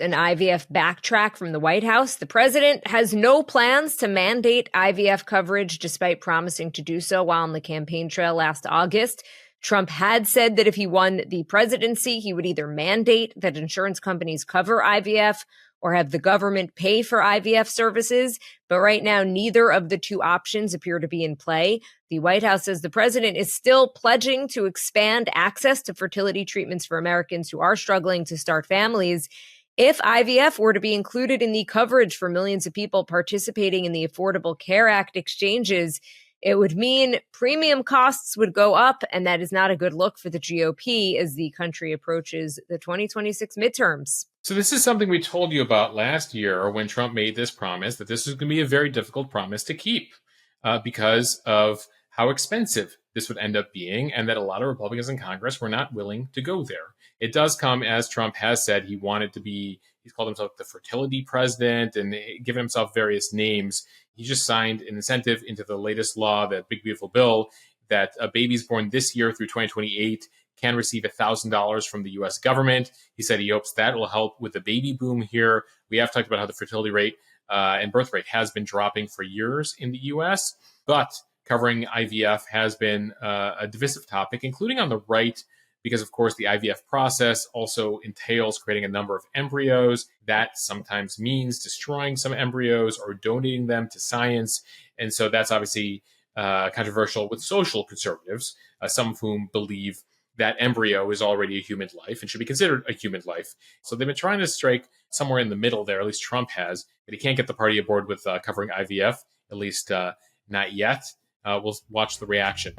An IVF backtrack from the White House. The president has no plans to mandate IVF coverage, despite promising to do so while on the campaign trail last August. Trump had said that if he won the presidency, he would either mandate that insurance companies cover IVF or have the government pay for IVF services. But right now, neither of the two options appear to be in play. The White House says the president is still pledging to expand access to fertility treatments for Americans who are struggling to start families. If IVF were to be included in the coverage for millions of people participating in the Affordable Care Act exchanges, it would mean premium costs would go up, and that is not a good look for the GOP as the country approaches the 2026 midterms. So this is something we told you about last year when Trump made this promise, that this was going to be a very difficult promise to keep because of how expensive this would end up being, and that a lot of Republicans in Congress were not willing to go there. It does come as Trump has said he wanted to be, he's called himself the fertility president and given himself various names. He just signed an incentive into the latest law, that big, beautiful bill, that babies born this year through 2028 can receive $1,000 from the U.S. government. He said he hopes that will help with the baby boom here. We have talked about how the fertility rate and birth rate has been dropping for years in the U.S., but covering IVF has been a divisive topic, including on the right, because, of course, the IVF process also entails creating a number of embryos. That sometimes means destroying some embryos or donating them to science. And so that's obviously controversial with social conservatives, some of whom believe that embryo is already a human life and should be considered a human life. So they've been trying to strike somewhere in the middle there, at least Trump has, but he can't get the party aboard with covering IVF, at least not yet. We'll watch the reaction.